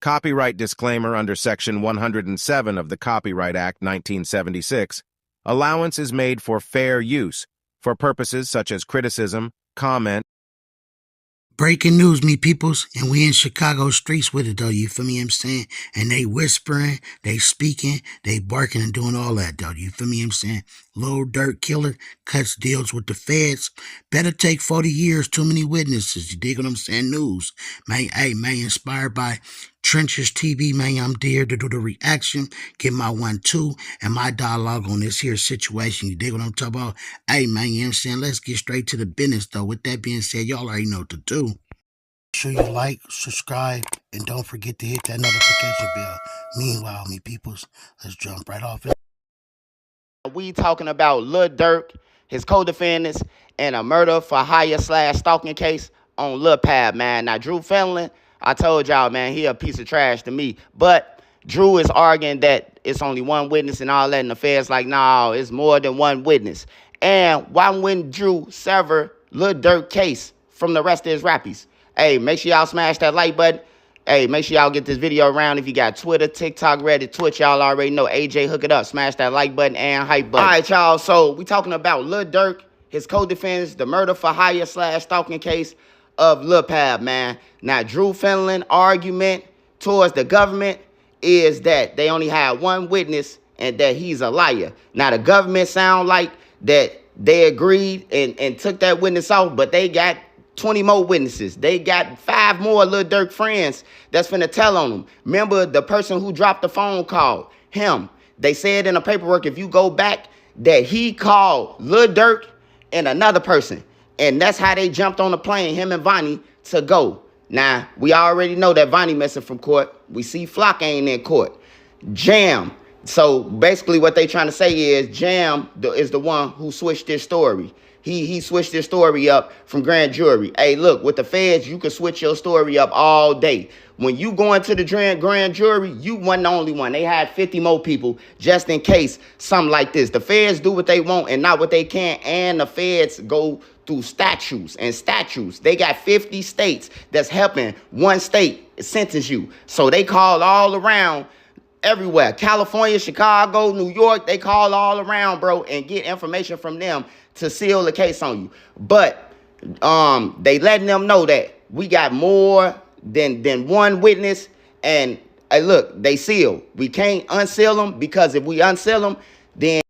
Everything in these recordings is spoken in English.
Copyright disclaimer under Section 107 of the Copyright Act 1976. Allowance is made for fair use, for purposes such as criticism, comment. Breaking news, me peoples, and we in Chicago streets with it though, you feel me what I'm saying? And they whispering, they speaking, they barking and doing all that though, you feel me what I'm saying? Lil Durk killer cuts deals with the feds. Better take 40 years, too many witnesses, you dig what I'm saying? News. Man, hey, man, inspired by Trenches TV, man, I'm there to do the reaction, get my 1-2 and my dialogue on this here situation. You dig what I'm talking about? Hey, man, you know what I'm saying? Let's get straight to the business, though. With that being said, y'all already know what to do. Make sure you like, subscribe, and don't forget to hit that notification bell. Meanwhile, me peoples, let's jump right off it. We talking about Lil Durk, his co-defendants, and a murder for hire / stalking case on Lil Pab, man. Now, Drew Finland, I told y'all, man, he a piece of trash to me. But Drew is arguing that it's only one witness and all that, and the feds like, no, it's more than one witness. And why wouldn't Drew sever Lil Durk case from the rest of his rappies? Hey, make sure y'all smash that like button. Hey, make sure y'all get this video around. If you got Twitter, TikTok, Reddit, Twitch, y'all already know. AJ, hook it up. Smash that like button and hype button. All right, y'all. So we talking about Lil Durk, his co-defendants, the murder for hire / stalking case of Lil Pab, man. Now, Drew Finland argument towards the government is that they only had one witness and that he's a liar. Now, the government sound like that they agreed and took that witness off, but they got 20 more witnesses. They got 5 more Lil Durk friends that's finna tell on them. Remember the person who dropped the phone call, him. They said in the paperwork, if you go back, that he called Lil Durk and another person. And that's how they jumped on the plane, him and Vonnie, to go. Now, we already know that Vonnie missing from court. We see Flock ain't in court. Jam. So basically what they trying to say is Jam is the one who switched this story. He switched his story up from grand jury. Hey, look, with the feds, you can switch your story up all day. When you go into the grand jury, you weren't the only one. They had 50 more people just in case something like this. The feds do what they want and not what they can, and the feds go through statutes and statutes. They got 50 states that's helping one state sentence you. So they call all around everywhere. California, Chicago, New York, they call all around, bro, and get information from them to seal the case on you. But they letting them know that we got more than one witness. And hey, look, they seal. We can't unseal them, because if we unseal them, then...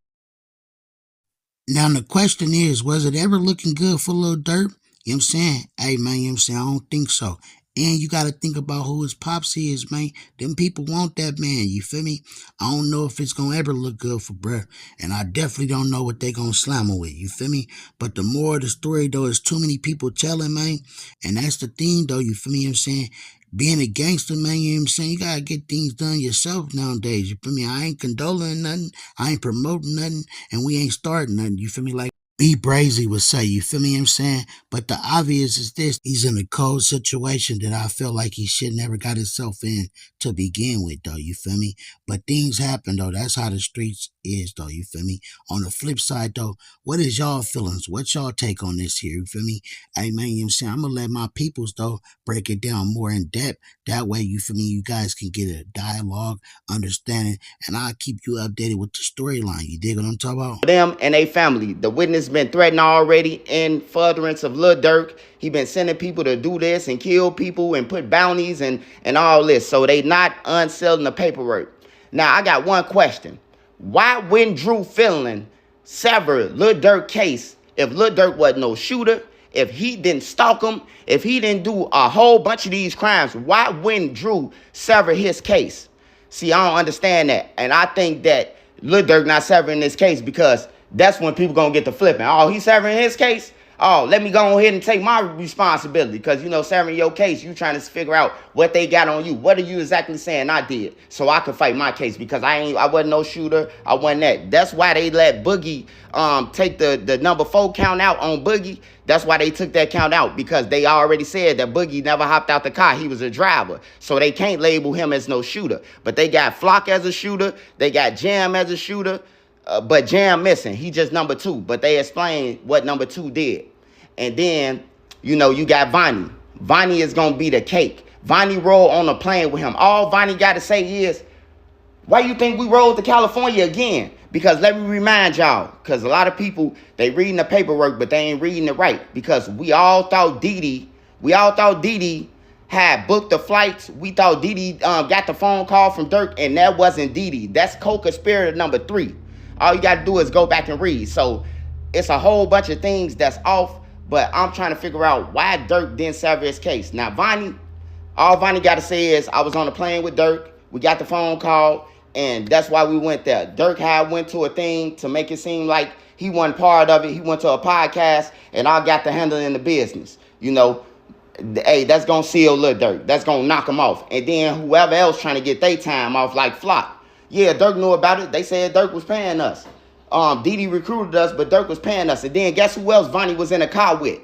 Now, the question is, was it ever looking good for Lil Durk? You know what I'm saying? Hey, man, you know what I'm saying? I don't think so. And you got to think about who his pops is, man. Them people want that man, you feel me? I don't know if it's going to ever look good for bruh. And I definitely don't know what they going to slam him with, you feel me? But the more of the story, though, is too many people telling, man. And that's the thing, though, you feel me? You know what I'm saying? Being a gangster, man, you know what I'm saying? You got to get things done yourself nowadays, you feel me? I ain't condoling nothing. I ain't promoting nothing. And we ain't starting nothing, you feel me? Like B. Brazy would say, you feel me what I'm saying? But the obvious is this: he's in a cold situation that I feel like he should never got himself in to begin with, though, you feel me? But things happen, though. That's how the streets is, though, you feel me? On the flip side, though, what is y'all feelings? What y'all take on this here, you feel me? Hey, man, you know what I'm saying? I'm going to let my peoples, though, break it down more in depth. That way, you feel me, you guys can get a dialogue, understanding, and I'll keep you updated with the storyline. You dig what I'm talking about? Them and a family. The witness been threatened already in furtherance of Lil Durk. He been sending people to do this and kill people and put bounties and all this. So they not unsealing the paperwork. Now, I got one question. Why wouldn't Drew Finland sever Lil Durk case if Lil Durk wasn't no shooter, if he didn't stalk him, if he didn't do a whole bunch of these crimes? Why wouldn't Drew sever his case? See, I don't understand that. And I think that Lil Durk not severing this case because that's when people gonna get to flipping. Oh, he's severing his case? Oh, let me go ahead and take my responsibility. Because, you know, severing your case, you trying to figure out what they got on you. What are you exactly saying I did? So I could fight my case because I wasn't no shooter. I wasn't that. That's why they let Boogie take the number 4 count out on Boogie. That's why they took that count out, because they already said that Boogie never hopped out the car. He was a driver. So they can't label him as no shooter. But they got Flock as a shooter. They got Jam as a shooter. But Jam missing. He just number 2. But they explained what number 2 did. And then, you know, you got Vonnie. Vonnie is going to be the cake. Vonnie rolled on a plane with him. All Vonnie got to say is, why you think we rolled to California again? Because let me remind y'all, because a lot of people, they reading the paperwork, but they ain't reading it right. Because we all thought diddy had booked the flights. We thought diddy got the phone call from Durk, and that wasn't diddy. That's co-conspirator number 3. All you got to do is go back and read. So it's a whole bunch of things that's off, but I'm trying to figure out why Durk didn't sever his case. Now, all Vonnie got to say is, I was on the plane with Durk. We got the phone call, and that's why we went there. Durk had went to a thing to make it seem like he wasn't part of it. He went to a podcast, and I got to handle in the business. You know, hey, that's going to seal Lil Durk. That's going to knock him off. And then whoever else trying to get their time off, like Flock. Yeah, Durk knew about it. They said Durk was paying us. Diddy recruited us, but Durk was paying us. And then guess who else Vonnie was in a car with?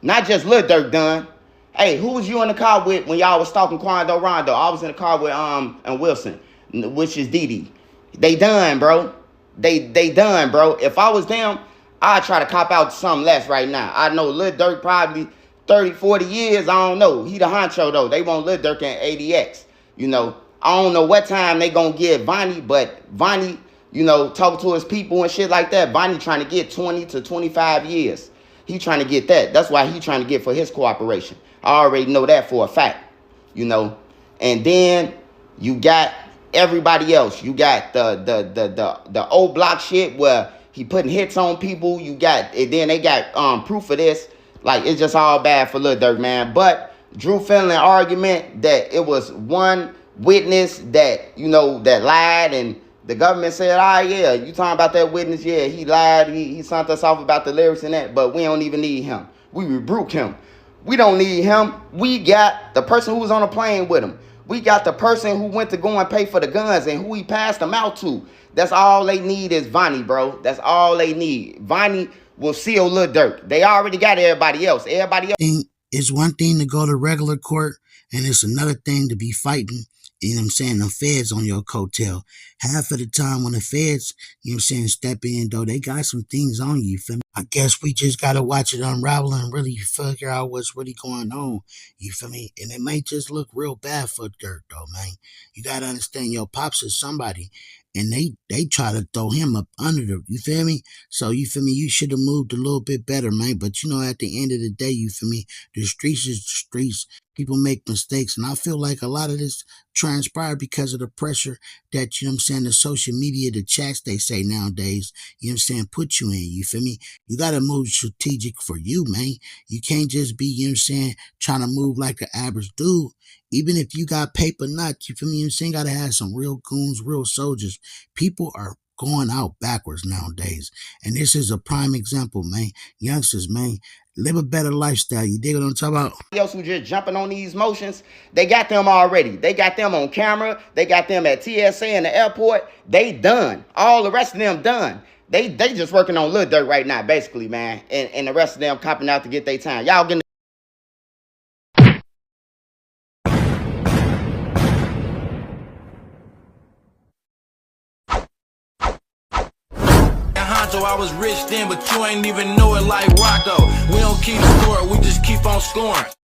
Not just Lil Durk done. Hey, who was you in the car with when y'all was stalking Quando Rondo? I was in the car with and Wilson, which is Diddy. They done, bro. They done, bro. If I was them, I'd try to cop out to something less right now. I know Lil Durk probably 30, 40 years. I don't know. He the honcho, though. They want Lil Durk in ADX. You know, I don't know what time they gonna give Vonnie, but Vonnie, you know, talk to his people and shit like that. Vonnie trying to get 20 to 25 years. He trying to get that. That's why he trying to get for his cooperation. I already know that for a fact, you know. And then you got everybody else. You got the old block shit where he putting hits on people. You got, and then they got proof of this. Like, it's just all bad for Lil Durk, man. But Drew Finley argument that it was one witness that, you know, that lied, and the government said, yeah, you talking about that witness? Yeah, he lied. He sent us off about the lyrics and that, but we don't even need him. We rebuke him. We don't need him. We got the person who was on a plane with him. We got the person who went to go and pay for the guns and who he passed them out to. That's all they need is Vonnie, bro. That's all they need. Vonnie will seal Lil Durk. They already got everybody else. It's one thing to go to regular court, and it's another thing to be fighting, you know what I'm saying, the feds on your coattail. Half of the time when the feds, you know what I'm saying, step in, though, they got some things on you, feel me? I guess we just got to watch it unravel and really figure out what's really going on, you feel me? And it may just look real bad for Durk, though, man. You got to understand, your pops is somebody, and they try to throw him up under the, you feel me? So, you feel me, you should have moved a little bit better, man. But, you know, at the end of the day, you feel me, the streets is the streets. People make mistakes, and I feel like a lot of this transpired because of the pressure that, you know what I'm saying, the social media, the chats they say nowadays, you know what I'm saying, put you in, you feel me? You got to move strategic for you, man. You can't just be, you know what I'm saying, trying to move like an average dude. Even if you got paper nuts, you feel me, you know what I'm saying, got to have some real goons, real soldiers. People are going out backwards nowadays, and this is a prime example, man. Youngsters, man, live a better lifestyle. You dig what I'm talking about? Else who just jumping on these motions, they got them already. They got them on camera. They got them at TSA in the airport. They done. All the rest of them done. They just working on Lil Durk right now, basically, man. And the rest of them copping out to get their time. Y'all getting So I was rich then, but you ain't even know it like Rocco. We don't keep score, we just keep on scoring.